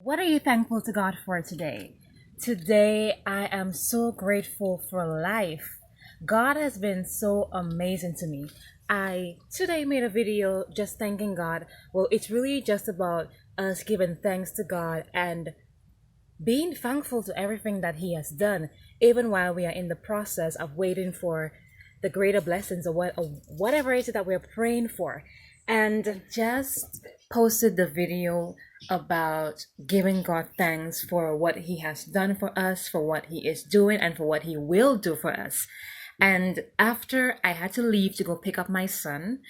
What are you thankful to God for today? Today, I am so grateful for life. God has been so amazing to me. I today made a video just thanking God. Well, it's really just about us giving thanks to God and being thankful to everything that He has done, even while we are in the process of waiting for the greater blessings or whatever it is that we're praying for. And just posted the video about giving God thanks for what He has done for us, for what He is doing, and for what He will do for us. And after I had to leave to go pick up my son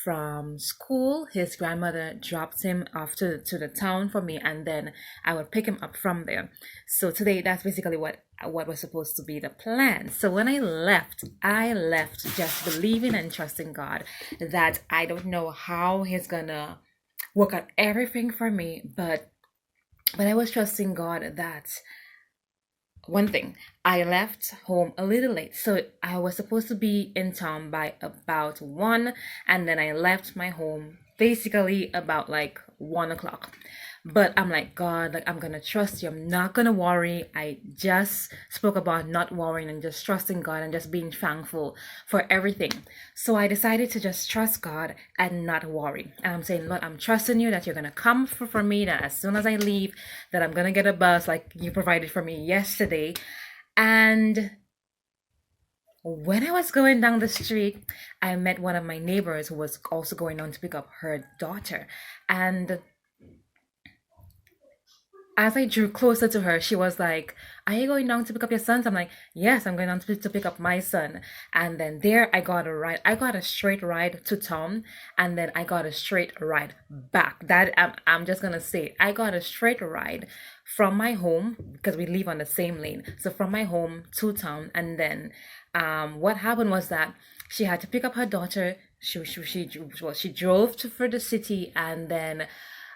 from school, his grandmother dropped him off to the town for me, and then I would pick him up from there. So today, that's basically what was supposed to be the plan. So when I left just believing and trusting God that I don't know how He's gonna work out everything for me, but I was trusting God that one thing, I left home a little late. So I was supposed to be in town by about 1, and then I left my home basically about like 1 o'clock. But I'm like, God, like I'm gonna trust you. I'm not gonna worry. I just spoke about not worrying and just trusting God and just being thankful for everything. So I decided to just trust God and not worry. And I'm saying, Lord, I'm trusting you that you're gonna come for me, that as soon as I leave, that I'm gonna get a bus like you provided for me yesterday. And when I was going down the street, I met one of my neighbors who was also going down to pick up her daughter. And as I drew closer to her, she was like, "Are you going down to pick up your sons?" I'm like, "Yes, I'm going down to pick up my son." And then there I got a ride. I got a straight ride to town, and then I got a straight ride back. I'm just gonna say, I got a straight ride from my home because we live on the same lane. So from my home to town, and then what happened was that she had to pick up her daughter. She drove to for the city, and then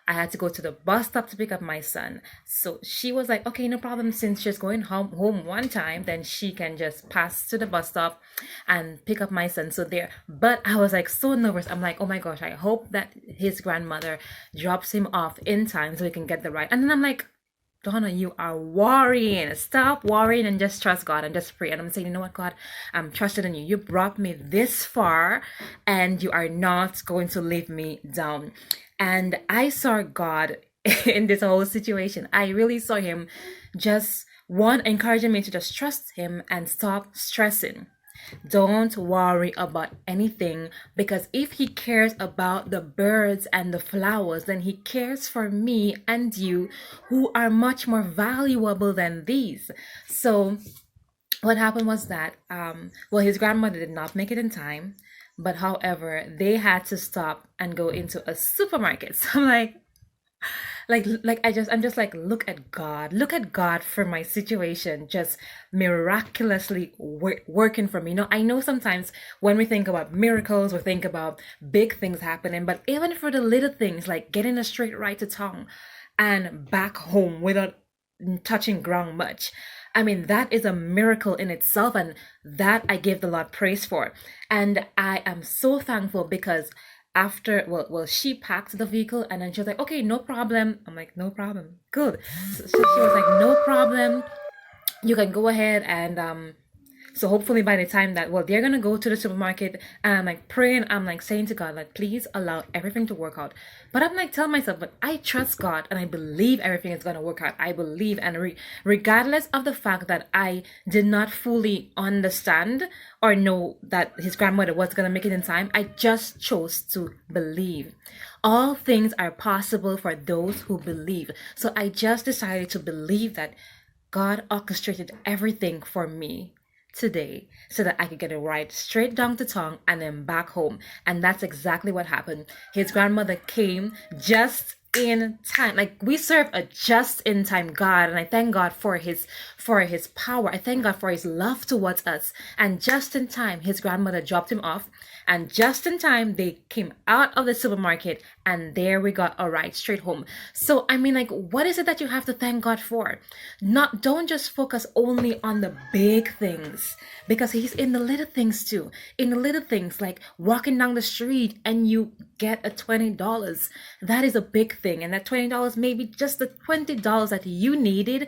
I had to go to the bus stop to pick up my son. So she was like, okay, no problem. Since she's going home one time, then she can just pass to the bus stop and pick up my son. So there. But I was like so nervous. I'm like, oh my gosh, I hope that his grandmother drops him off in time so he can get the ride. And then I'm like, Donna, you are worrying. Stop worrying and just trust God and just pray. And I'm saying, you know what, God, I'm trusting in you. You brought me this far and you are not going to leave me down. And I saw God in this whole situation. I really saw Him just one encouraging me to just trust Him and stop stressing. Don't worry about anything because if He cares about the birds and the flowers, then He cares for me and you who are much more valuable than these. So, what happened was that, well, his grandmother did not make it in time, but however, they had to stop and go into a supermarket. So I'm like I'm just like, look at God for my situation just miraculously working for me. I know sometimes when we think about miracles, we think about big things happening, but even for the little things like getting a straight ride to town and back home without touching ground much, I mean, that is a miracle in itself, and that I give the Lord praise for. And I am so thankful because after, she packed the vehicle and then she was like, okay, no problem. I'm like, no problem. Good. So she was like, no problem. You can go ahead and so hopefully by the time that, they're gonna go to the supermarket, and I'm like praying, I'm like saying to God, like, please allow everything to work out. But I'm like telling myself, but I trust God and I believe everything is gonna work out. I believe, and regardless of the fact that I did not fully understand or know that his grandmother was gonna make it in time, I just chose to believe. All things are possible for those who believe. So I just decided to believe that God orchestrated everything for me today so that I could get a ride straight down to town and then back home. And that's exactly what happened. His grandmother came just in time. Like, we serve a just in time God, and I thank God for his power. I thank God for his love towards us. And just in time, his grandmother dropped him off, and just in time they came out of the supermarket, and there we got a ride straight home. So I mean, like, what is it that you have to thank God for? Not Don't just focus only on the big things, because he's in the little things too. In the little things like walking down the street and you get a $20, that is a big thing, and that $20 may be just the $20 that you needed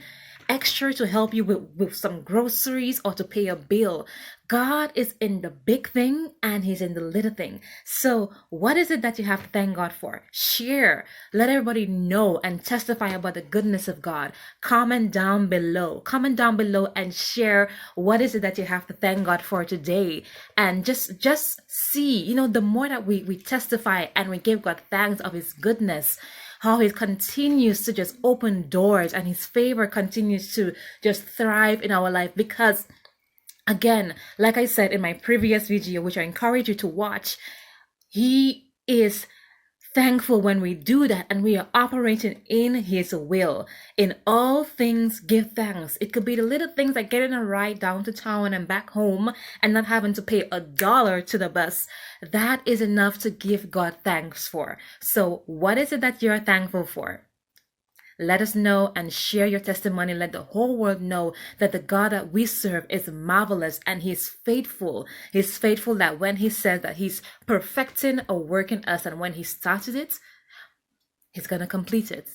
extra to help you with some groceries or to pay a bill. God is in the big thing and He's in the little thing. So, what is it that you have to thank God for? Share. Let everybody know and testify about the goodness of God. Comment down below. Comment down below and share what is it that you have to thank God for today. And just see, the more that we testify and we give God thanks of His goodness, how He continues to just open doors and His favor continues to just thrive in our life. Because again, like I said in my previous video, which I encourage you to watch, He is thankful when we do that and we are operating in His will. In all things, give thanks. It could be the little things like getting a ride down to town and back home and not having to pay $1 to the bus. That is enough to give God thanks for. So what is it that you're thankful for? Let us know and share your testimony. Let the whole world know that the God that we serve is marvelous and He's faithful. He's faithful that when He says that He's perfecting a work in us, and when He started it, He's going to complete it.